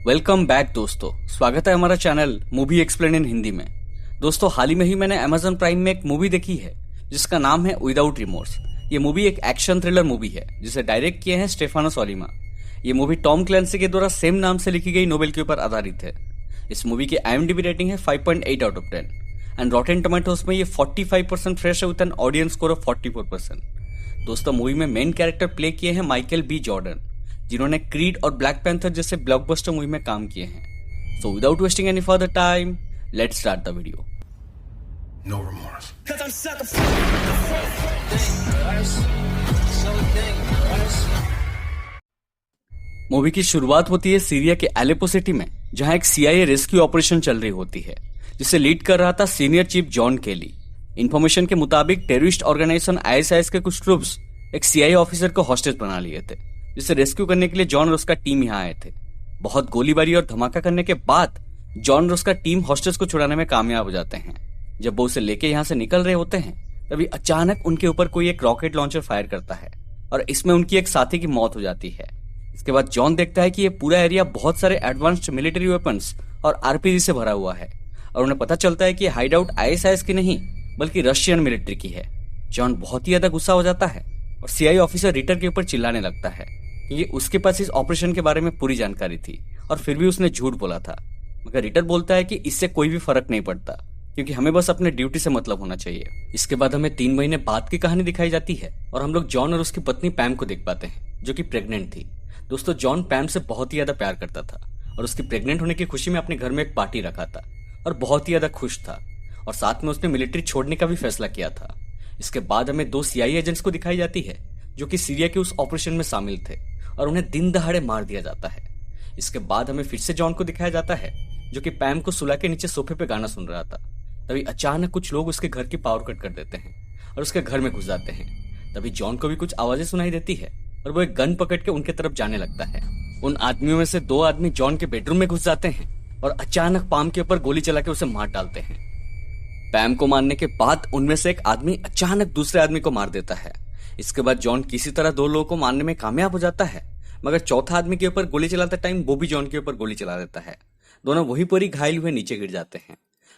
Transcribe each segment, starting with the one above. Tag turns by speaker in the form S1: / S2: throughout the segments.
S1: Welcome back दोस्तों, स्वागत है हमारा channel movie explain in Hindi में। दोस्तों, हाल ही मैंने अमेजन प्राइम में एक मूवी देखी है जिसका नाम है विदाउट रिमोर्स। ये मूवी एक एक्शन थ्रिलर मूवी है जिसे डायरेक्ट किए हैं स्टेफानो सोलिमा। ये मूवी टॉम क्लैंसी के द्वारा सेम नाम से लिखी गई नोवेल के ऊपर आधारित है। इस मूवी की IMDb रेटिंग है 5.8 out of 10 and Rotten tomatoes में ये 45% फ्रेश है with an audience score of 44%। दोस्तों, मूवी में मेन कैरेक्टर प्ले किए हैं माइकल बी जॉर्डन, जिन्होंने क्रीड और ब्लैक पैंथर जैसे ब्लॉकबस्टर मूवी में काम किए हैं। So without wasting any further time, let's start the video.
S2: No remorse.
S1: Movie की शुरुआत होती है सीरिया के एलेपो सिटी में, जहां एक CIA रेस्क्यू ऑपरेशन चल रही होती है जिसे लीड कर रहा था सीनियर चीफ जॉन केली। इन्फॉर्मेशन के मुताबिक टेररिस्ट ऑर्गेनाइजेशन ISIS के कुछ ट्रूप्स एक CIA ऑफिसर को हॉस्टेज बना लिए थे, जिसे रेस्क्यू करने के लिए जॉन और उसका टीम यहाँ आए थे। बहुत गोलीबारी और धमाका करने के बाद जॉन और उसका टीम हॉस्टेज को छुड़ाने में कामयाब हो जाते हैं। जब वो उसे लेके यहाँ से निकल रहे होते हैं, तभी अचानक उनके ऊपर कोई एक रॉकेट लॉन्चर फायर करता है और इसमें उनकी एक साथी की मौत हो जाती है। इसके बाद जॉन देखता है कि ये पूरा एरिया बहुत सारे एडवांस्ड मिलिट्री वेपन्स और RPG से भरा हुआ है और उन्हें पता चलता है कि ये हाइड आउट ISIS की नहीं बल्कि रशियन मिलिट्री की है। जॉन बहुत ही ज्यादा गुस्सा हो जाता है और CIA ऑफिसर रिटर के ऊपर चिल्लाने लगता है क्योंकि उसके पास इस ऑपरेशन के बारे में पूरी जानकारी थी और फिर भी उसने झूठ बोला था। मगर रिटर बोलता है कि इससे कोई भी फर्क नहीं पड़ता क्योंकि हमें बस अपने ड्यूटी से मतलब होना चाहिए। इसके बाद हमें 3 महीने बाद की कहानी दिखाई जाती है और हम लोग जॉन और उसकी पत्नी पैम को देख पाते हैं, जो कि प्रेग्नेंट थी। दोस्तों, जॉन पैम से बहुत ही ज्यादा प्यार करता था और उसकी प्रेग्नेंट होने की खुशी में अपने घर में एक पार्टी रखा था और बहुत ही ज्यादा खुश था और साथ में उसने मिलिट्री छोड़ने का भी फैसला किया था। इसके बाद हमें 2 CIA एजेंट्स को दिखाई जाती है जो कि सीरिया के उस ऑपरेशन में शामिल थे और उन्हें दिन दहाड़े मार दिया जाता है। इसके बाद हमें फिर से जॉन को दिखाया जाता है जो कि पैम को सुला के नीचे सोफे पे गाना सुन रहा था। तभी अचानक कुछ लोग उसके घर की पावर कट कर देते हैं और उसके घर में घुस जाते हैं। तभी जॉन को भी कुछ आवाजें सुनाई देती है और वो एक गन पकड़ के उनके तरफ जाने लगता है। उन आदमियों में से 2 आदमी जॉन के बेडरूम में घुस जाते हैं और अचानक पैम के ऊपर गोली चला के उसे मार डालते हैं। पैम को मारने के बाद उनमें से एक आदमी अचानक दूसरे आदमी को मार देता है। इसके बाद जॉन किसी तरह 2 लोगों को मारने में कामयाब हो जाता है, मगर चौथा आदमी के ऊपर गोली चलाते टाइम वो भी जॉन के ऊपर गोली चला देता है। दोनों वहीं पर ही घायल हुए नीचे गिर जाते हैं,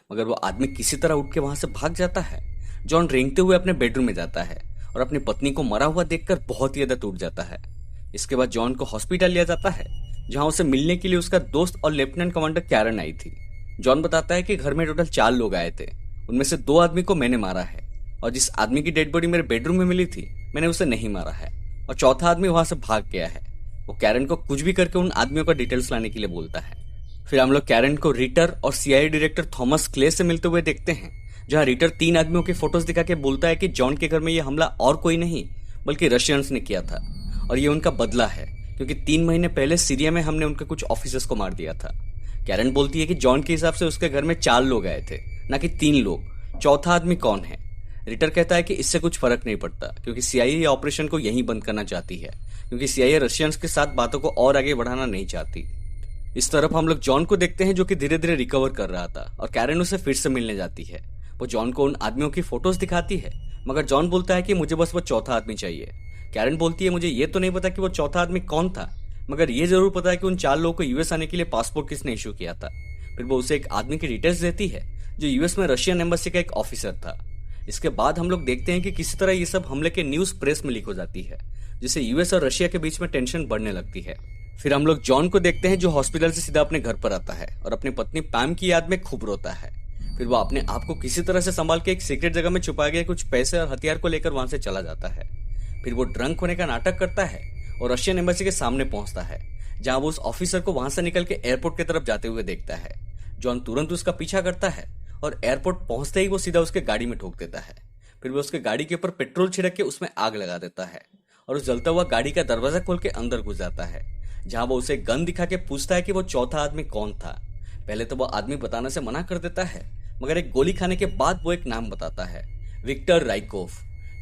S1: मगर वो आदमी किसी तरह उठ के वहां से भाग जाता है। जॉन रेंगते हुए अपने बेडरूम में जाता है और अपनी पत्नी को मरा हुआ देखकर बहुत ही ज्यादा टूट जाता है। इसके बाद जॉन को हॉस्पिटल लिया जाता है, जहां उसे मिलने के लिए उसका दोस्त और लेफ्टिनेंट कमांडर कैरन आई थी। जॉन बताता है कि घर में टोटल 4 लोग आए थे, उनमें से 2 आदमी को मैंने मारा है और जिस आदमी की डेड बॉडी मेरे बेडरूम में मिली थी मैंने उसे नहीं मारा है और चौथा आदमी वहां से भाग गया है। वो कैरन को कुछ भी करके उन आदमियों का डिटेल्स लाने के लिए बोलता है। फिर हम लोग कैरन को रिटर और CIA डायरेक्टर थॉमस क्ले से मिलते हुए देखते हैं, जहां रिटर 3 आदमियों की फोटोज दिखा के बोलता है कि जॉन के घर में ये हमला और कोई नहीं बल्कि रशियंस ने किया था और ये उनका बदला है क्योंकि 3 महीने पहले सीरिया में हमने उनके कुछ ऑफिसर्स को मार दिया था। कैरन बोलती है कि जॉन के हिसाब से उसके घर में 4 लोग आए थे, ना कि 3 लोग। चौथा आदमी कौन है? रिटर कहता है कि इससे कुछ फर्क नहीं पड़ता क्योंकि CIA ऑपरेशन को यहीं बंद करना चाहती है क्योंकि CIA रशियंस के साथ बातों को और आगे बढ़ाना नहीं चाहती। इस तरफ हम लोग जॉन को देखते हैं जो कि धीरे धीरे रिकवर कर रहा था और कैरन उसे फिर से मिलने जाती है। वो जॉन को उन आदमियों की फोटोज दिखाती है, मगर जॉन बोलता है कि मुझे बस वो चौथा आदमी चाहिए। कैरन बोलती है मुझे ये तो नहीं पता कि वो चौथा आदमी कौन था, मगर ये जरूर पता है कि उन 4 लोगों को US आने के लिए पासपोर्ट किसने इशू किया था। फिर वो उसे एक आदमी की डिटेल्स देती है जो US में रशियन एम्बेसी का एक ऑफिसर था। इसके बाद हम लोग देखते हैं कि किसी तरह ये सब हमले के न्यूज प्रेस में लीक हो जाती है, जिससे US और रशिया के बीच में टेंशन बढ़ने लगती है। फिर हम लोग जॉन को देखते हैं जो हॉस्पिटल से सीधा अपने घर पर आता है और अपनी पत्नी पैम की याद में खूब रोता है। फिर वो अपने आप को किसी तरह से संभाल के एक सीक्रेट जगह में छुपा गए कुछ पैसे और हथियार को लेकर वहां से चला जाता है। फिर वो ड्रंक होने का नाटक करता है और रशियन एम्बेसी के सामने पहुंचता है, जहां वो उस ऑफिसर को वहां से निकल के एयरपोर्ट की तरफ जाते हुए देखता है। जॉन तुरंत उसका पीछा करता है और एयरपोर्ट पहुंचते ही वो सीधा उसके गाड़ी में ठोक देता है। फिर वो उसके गाड़ी के ऊपर पेट्रोल छिड़क के उसमें आग लगा देता है और उस जलता हुआ गाड़ी का दरवाजा खोल के अंदर घुस जाता है, जहां वो उसे गन दिखा के पूछता है कि वो चौथा आदमी कौन था। पहले तो वो आदमी बताने से मना कर देता है, मगर एक गोली खाने के बाद वो एक नाम बताता है, विक्टर राइकोव।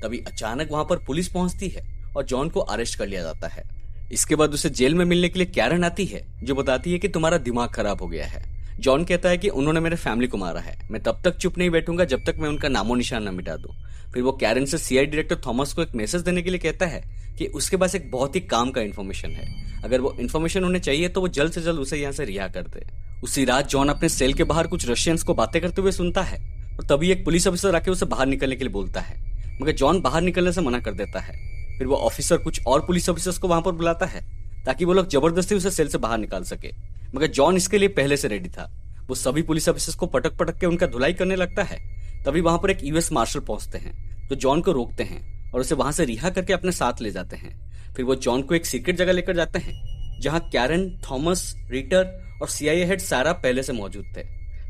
S1: तभी अचानक वहां पर पुलिस पहुंचती है और जॉन को अरेस्ट कर लिया जाता है। इसके बाद उसे जेल में मिलने के लिए कैरन आती है जो बताती है कि तुम्हारा दिमाग खराब हो गया है, जॉन कहता है कि उन्होंने मेरे फैमिली को मारा है, मैं तब तक चुप नहीं बैठूंगा जब तक मैं उनका नामो निशान न मिटा दूं। फिर वो कैरन से सीआई डायरेक्टर थॉमस को एक मैसेज देने के लिए कहता है कि उसके पास एक बहुत ही काम का इन्फॉर्मेशन है, अगर वो इन्फॉर्मेशन उन्हें चाहिए तो वो जल्द से जल्द उसे यहाँ से रिहा कर दे। उसी रात जॉन अपने सेल के बाहर कुछ रशियंस को बातें करते हुए सुनता है और तभी एक पुलिस ऑफिसर आके उसे बाहर निकलने के लिए बोलता है, मगर जॉन बाहर निकलने से मना कर देता है। फिर वो ऑफिसर कुछ और पुलिस ऑफिसर्स को वहां पर बुलाता है ताकि वो लोग जबरदस्ती उसे सेल से बाहर निकाल सके, मगर जॉन इसके लिए पहले से रेडी था। वो सभी पुलिस ऑफिसर्स को पटक पटक के उनका धुलाई करने लगता है। तभी वहां पर एक यूएस मार्शल पहुंचते हैं जो जॉन को रोकते हैं और उसे वहां से रिहा करके अपने साथ ले जाते हैं। फिर वो जॉन को एक सीक्रेट जगह लेकर जाते हैं जहां कैरन, थॉमस, रीटर और सीआईए हेड सारा पहले से मौजूद थे।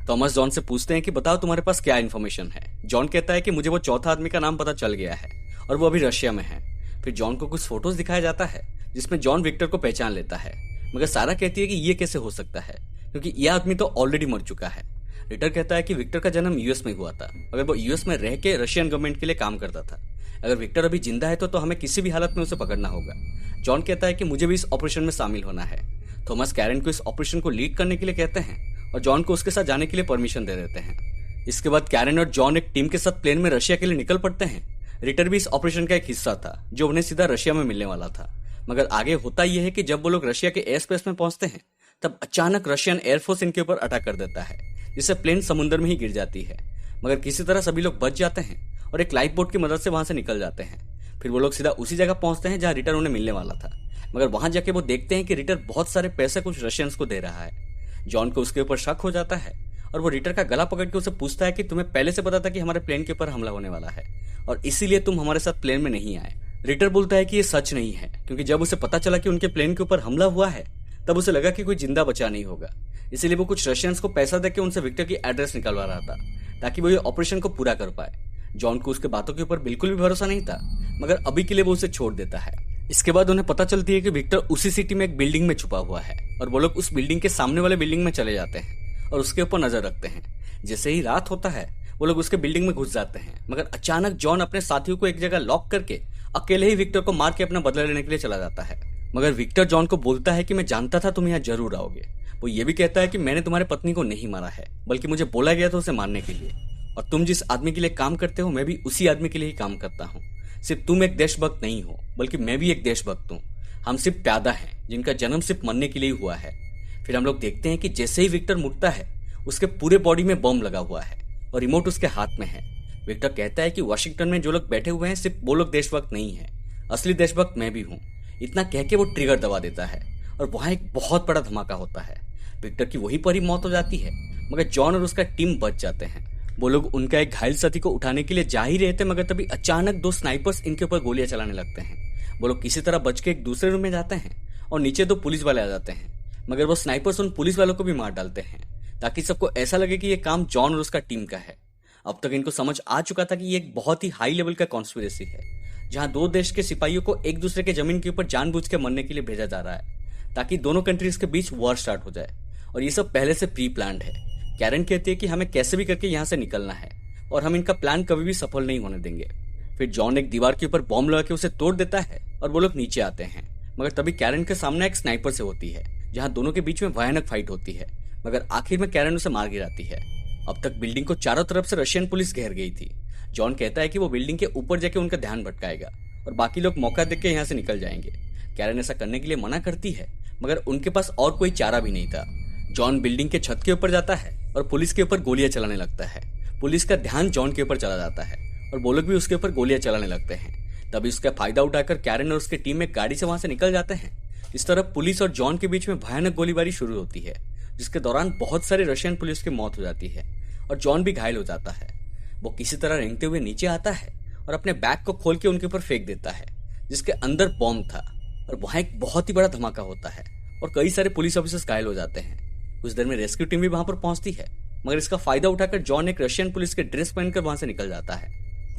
S1: थॉमस जॉन से पूछते हैं कि बताओ तुम्हारे पास क्या इन्फॉर्मेशन है। जॉन कहता है कि मुझे वो चौथा आदमी का नाम पता चल गया है और वो अभी रशिया में है। फिर जॉन को कुछ फोटोज दिखाया जाता है जिसमें जॉन विक्टर को पहचान लेता है, मगर सारा कहती है कि ये कैसे हो सकता है क्योंकि यह आदमी तो ऑलरेडी मर चुका है। रिटर कहता है कि विक्टर का जन्म यूएस में हुआ था, मगर वो यूएस में रह के रशियन गवर्नमेंट के लिए काम करता था। अगर विक्टर अभी जिंदा है तो हमें किसी भी हालत में उसे पकड़ना होगा। जॉन कहता है कि मुझे भी इस ऑपरेशन में शामिल होना है। थॉमस कैरन को इस ऑपरेशन को लीड करने के लिए कहते हैं और जॉन को उसके साथ जाने के लिए परमिशन दे देते हैं। इसके बाद कैरन और जॉन एक टीम के साथ प्लेन में रशिया के लिए निकल पड़ते हैं। रिटर भी इस ऑपरेशन का एक हिस्सा था जो उन्हें सीधा रशिया में मिलने वाला था, मगर आगे होता यह है कि जब वो लोग रशिया के एयर स्पेस में पहुंचते हैं तब अचानक रशियन एयरफोर्स इनके ऊपर अटैक कर देता है, जिससे प्लेन समुद्र में ही गिर जाती है। मगर किसी तरह सभी लोग बच जाते हैं और एक लाइफ बोट की मदद से वहां से निकल जाते हैं। फिर वो लोग सीधा उसी जगह पहुंचते हैं जहां रिटर उन्हें मिलने वाला था, मगर वहां जाके वो देखते हैं कि रिटर बहुत सारे पैसे कुछ रशियंस को दे रहा है। जॉन को उसके ऊपर शक हो जाता है और वो रिटर का गला पकड़ के उसे पूछता है कि तुम्हें पहले से पता था कि हमारे प्लेन के ऊपर हमला होने वाला है और इसीलिए तुम हमारे साथ प्लेन में नहीं आए। रिटर बोलता है कि ये सच नहीं है, क्योंकि जब उसे पता चला कि उनके प्लेन के ऊपर हमला हुआ है तब उसे लगा कि कोई जिंदा बचा नहीं होगा, इसीलिए वो कुछ रशियंस को पैसा देके उनसे विक्टर की एड्रेस निकलवा रहा था ताकि वो ये ऑपरेशन को पूरा कर पाए। जॉन को उसके बातों के ऊपर बिल्कुल भी भरोसा नहीं था, मगर अभी के लिए वो उसे छोड़ देता है। इसके बाद उन्हें पता चलती है कि विक्टर उसी सिटी में एक बिल्डिंग में छुपा हुआ है और वो लोग उस बिल्डिंग के सामने वाले बिल्डिंग में चले जाते हैं और उसके ऊपर नजर रखते हैं। जैसे ही रात होता है वो लोग उसके बिल्डिंग में घुस जाते हैं, मगर अचानक जॉन अपने साथियों को एक जगह लॉक करके अकेले ही विक्टर को मार के अपना बदला लेने के लिए चला जाता है। मगर विक्टर जॉन को बोलता है कि मैं जानता था तुम यहाँ जरूर आओगे। वो ये भी कहता है कि मैंने तुम्हारे पत्नी को नहीं मारा है, बल्कि मुझे बोला गया था उसे मारने के लिए, और तुम जिस आदमी के लिए काम करते हो मैं भी उसी आदमी के लिए ही काम करता हूँ। सिर्फ तुम एक देशभक्त नहीं हो, बल्कि मैं भी एक देशभक्त हूँ। हम सिर्फ प्यादा हैं जिनका जन्म सिर्फ मरने के लिए हुआ है। फिर हम लोग देखते हैं कि जैसे ही विक्टर मुड़ता है उसके पूरे बॉडी में बम लगा हुआ है और रिमोट उसके हाथ में है। विक्टर कहता है कि वाशिंगटन में जो लोग बैठे हुए हैं सिर्फ वो लोग देशभक्त नहीं है, असली देशभक्त मैं भी हूँ। इतना कह के वो ट्रिगर दबा देता है और वहां एक बहुत बड़ा धमाका होता है। विक्टर की वहीं पर ही मौत हो जाती है, मगर जॉन और उसका टीम बच जाते हैं। वो लोग उनका एक घायल साथी को उठाने के लिए जा ही रहे थे, मगर तभी अचानक दो स्नाइपर्स इनके ऊपर गोलियां चलाने लगते हैं। वो लोग किसी तरह बच के एक दूसरे रूम में जाते हैं और नीचे दो पुलिस वाले आ जाते हैं, मगर वो स्नाइपर्स उन पुलिस वालों को भी मार डालते हैं ताकि सबको ऐसा लगे कि ये काम जॉन और उसका टीम का है। अब तक इनको समझ आ चुका था कि ये एक बहुत ही हाई लेवल का कॉन्स्पिरेसी है, जहां दो देश के सिपाहियों को एक दूसरे के जमीन के ऊपर जानबूझ के मरने के लिए भेजा जा रहा है ताकि दोनों कंट्रीज के बीच वॉर स्टार्ट हो जाए, और ये सब पहले से प्री प्लान्ड है। कैरन कहती है कि हमें कैसे भी करके यहाँ से निकलना है और हम इनका प्लान कभी भी सफल नहीं होने देंगे। फिर जॉन एक दीवार के ऊपर बॉम्ब लगा के उसे तोड़ देता है और वो लोग नीचे आते हैं, मगर तभी कैरन के सामने एक स्नाइपर से होती है, जहां दोनों के बीच में भयानक फाइट होती है, मगर आखिर में कैरन उसे मार गिराती है। अब तक बिल्डिंग को चारों तरफ से रशियन पुलिस घेर गई थी। जॉन कहता है कि वो बिल्डिंग के ऊपर जाके उनका ध्यान भटकाएगा और बाकी लोग मौका देख के यहाँ से निकल जाएंगे। कैरन ऐसा करने के लिए मना करती है, मगर उनके पास और कोई चारा भी नहीं था। जॉन बिल्डिंग के छत के ऊपर जाता है और पुलिस के ऊपर गोलियां चलाने लगता है। पुलिस का ध्यान जॉन के ऊपर चला जाता है और वो लोग भी उसके ऊपर गोलियां चलाने लगते हैं। तभी उसका फायदा उठाकर कैरन और उसकी टीम में गाड़ी से वहां से निकल जाते हैं। इस तरह पुलिस और जॉन के बीच में भयानक गोलीबारी शुरू होती है, जिसके दौरान बहुत सारे रशियन पुलिस की मौत हो जाती है और जॉन भी घायल हो जाता है। वो किसी तरह रेंगते हुए नीचे आता है और अपने बैग को खोल के उनके ऊपर फेंक देता है, जिसके अंदर बॉम्ब था, और वहां एक बहुत ही बड़ा धमाका होता है और कई सारे पुलिस ऑफिसर्स घायल हो जाते हैं। कुछ देर में रेस्क्यू टीम भी वहां पर पहुंचती है, मगर इसका फायदा उठाकर जॉन एक रशियन पुलिस के ड्रेस पहनकर वहां से निकल जाता है।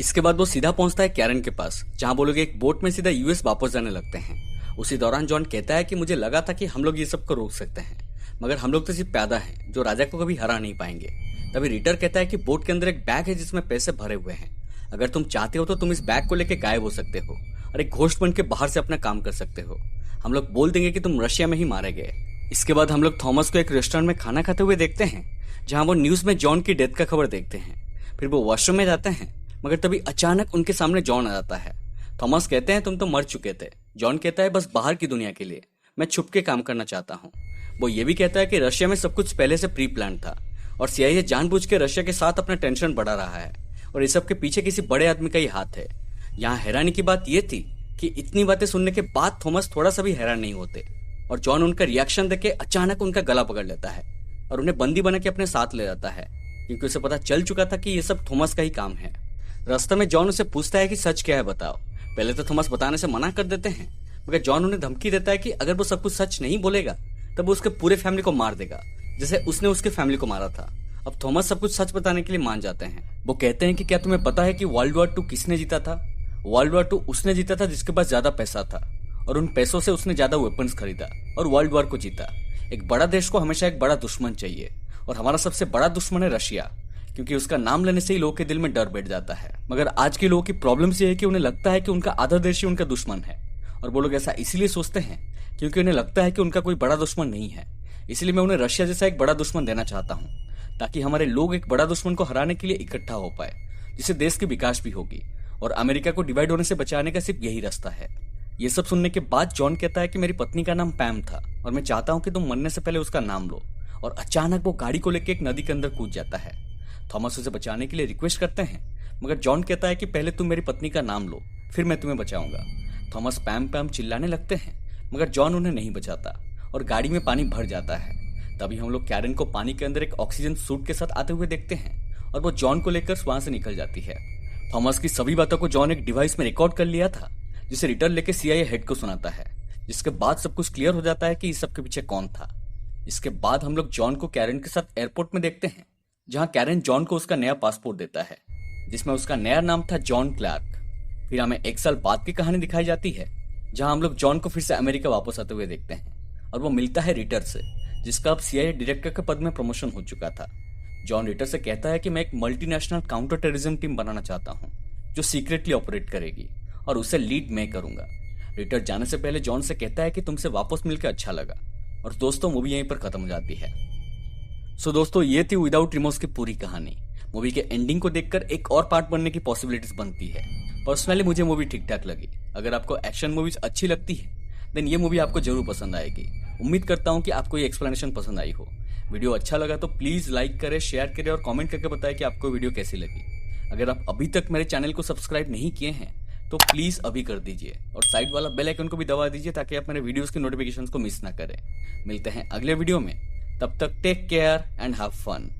S1: इसके बाद वो सीधा पहुंचता है कैरन के पास, जहां वो लोग एक बोट में सीधा यूएस वापस जाने लगते हैं। उसी दौरान जॉन कहता है कि मुझे लगा था कि हम लोग ये सबको रोक सकते हैं, मगर हम लोग तो सिर्फ प्यादा हैं जो राजा को कभी हरा नहीं पाएंगे। तभी रिटर कहता है कि बोट के अंदर एक बैग है जिसमें पैसे भरे हुए हैं। अगर तुम चाहते हो तो तुम इस बैग को लेकर गायब हो सकते हो और एक घोस्ट बन के बाहर से अपना काम कर सकते हो। हम लोग बोल देंगे कि तुम रशिया में ही मारे गए इसके बाद हम लोग थॉमस को एक रेस्टोरेंट में खाना खाते हुए देखते हैं, जहां वो न्यूज में जॉन की डेथ का खबर देखते हैं। फिर वो वॉशरूम में जाते हैं, मगर तभी अचानक उनके सामने जॉन आ जाता है। थॉमस कहते हैं तुम तो मर चुके थे। जॉन कहता है बस बाहर की दुनिया के लिए, मैं छुप के काम करना चाहता हूँ। वो ये भी कहता है कि रशिया में सब कुछ पहले से प्री प्लान था और सीआईए जानबूझ के रशिया के साथ अपना टेंशन बढ़ा रहा है और इस सब के पीछे किसी बड़े आदमी का ही हाथ है। यहाँ हैरानी की बात यह थी कि इतनी बातें सुनने के बाद थॉमस थोड़ा सा भी हैरान नहीं होते और जॉन उनका रिएक्शन देख के अचानक उनका गला पकड़ लेता है और उन्हें बंदी बना के अपने साथ ले जाता है, क्योंकि उसे पता चल चुका था कि ये सब थॉमस का ही काम है। रास्ते में जॉन उसे पूछता है कि सच क्या है बताओ। पहले तो थॉमस बताने से मना कर देते हैं, मगर जॉन उन्हें धमकी देता है कि अगर वो सब कुछ सच नहीं बोलेगा तब वो उसके पूरे फैमिली को मार देगा, जैसे उसने उसके फैमिली को मारा था। अब थॉमस सब कुछ सच बताने के लिए मान जाते हैं। वो कहते हैं कि क्या तुम्हें पता है कि वर्ल्ड वॉर 2 किसने जीता था? वर्ल्ड वॉर 2 उसने जीता था जिसके पास ज्यादा पैसा था और उन पैसों से उसने ज्यादा वेपन्स खरीदा और वर्ल्ड वॉर को जीता। एक बड़ा देश को हमेशा एक बड़ा दुश्मन चाहिए और हमारा सबसे बड़ा दुश्मन है रशिया, क्योंकि उसका नाम लेने से ही लोगों के दिल में डर बैठ जाता है। मगर आज के लोगों की प्रॉब्लम ये है कि उन्हें लगता है कि उनका आधा देश ही उनका दुश्मन है और वो लोग ऐसा इसीलिए सोचते हैं क्योंकि उन्हें लगता है कि उनका कोई बड़ा दुश्मन नहीं है। इसलिए मैं उन्हें रशिया जैसा एक बड़ा दुश्मन देना चाहता हूँ, ताकि हमारे लोग एक बड़ा दुश्मन को हराने के लिए इकट्ठा हो पाए, जिससे देश की विकास भी होगी और अमेरिका को डिवाइड होने से बचाने का सिर्फ यही रास्ता है। ये सब सुनने के बाद जॉन कहता है कि मेरी पत्नी का नाम पैम था और मैं चाहता हूँ कि तुम मरने से पहले उसका नाम लो। और अचानक वो गाड़ी को लेकर एक नदी के अंदर कूद जाता है। थॉमस उसे बचाने के लिए रिक्वेस्ट करते हैं, मगर जॉन कहता है कि पहले तुम मेरी पत्नी का नाम लो, फिर मैं तुम्हें बचाऊंगा। थॉमस पैम पैम चिल्लाने लगते हैं, मगर जॉन उन्हें नहीं बचाता और गाड़ी में पानी भर जाता है। तभी हम लोग कैरन को पानी के अंदर एक ऑक्सीजन सूट के साथ आते हुए देखते हैं और वो जॉन को लेकर वहां से निकल जाती है। थॉमस की सभी बातों को जॉन एक डिवाइस में रिकॉर्ड कर लिया था, जिसे रिटर्न लेके सीआईए हेड को सुनाता है, जिसके बाद सब कुछ क्लियर हो जाता है कि इस सब के पीछे कौन था। इसके बाद हम लोग जॉन को कैरन के साथ एयरपोर्ट में देखते हैं, जहां कैरन जॉन को उसका नया पासपोर्ट देता है, जिसमें उसका नया नाम था जॉन क्लार्क। फिर हमें 1 साल बाद की कहानी दिखाई जाती है, जहां हम लोग जॉन को फिर से अमेरिका वापस आते हुए देखते हैं और वो मिलता है रिटर से, जिसका अब सीआईए डायरेक्टर के पद में प्रमोशन हो चुका था। जॉन रिटर से कहता है कि मैं एक मल्टीनेशनल काउंटर टेररिज्म टीम बनाना चाहता हूँ जो सीक्रेटली ऑपरेट करेगी और उसे लीड मैं करूंगा। रिटर जाने से पहले जॉन से कहता है कि तुमसे वापस मिलकर अच्छा लगा। और दोस्तों मूवी यहीं पर खत्म हो जाती है। सो दोस्तों ये थी विदाउट रिमोर्स की पूरी कहानी। मूवी के एंडिंग को देखकर एक और पार्ट बनने की पॉसिबिलिटीज बनती है। पर्सनली मुझे मूवी ठीक ठाक लगी। अगर आपको एक्शन मूवीज अच्छी लगती है देन ये मूवी आपको जरूर पसंद आएगी। उम्मीद करता हूँ कि आपको ये एक्सप्लेनेशन पसंद आई हो। वीडियो अच्छा लगा तो प्लीज लाइक करें, शेयर करें और कमेंट करके बताएं कि आपको वीडियो कैसी लगी। अगर आप अभी तक मेरे चैनल को सब्सक्राइब नहीं किए हैं तो प्लीज अभी कर दीजिए और साइड वाला बेल आइकन को भी दबा दीजिए ताकि आप मेरे वीडियोस की नोटिफिकेशंस को मिस ना करें। मिलते हैं अगले वीडियो में, तब तक take care and have fun.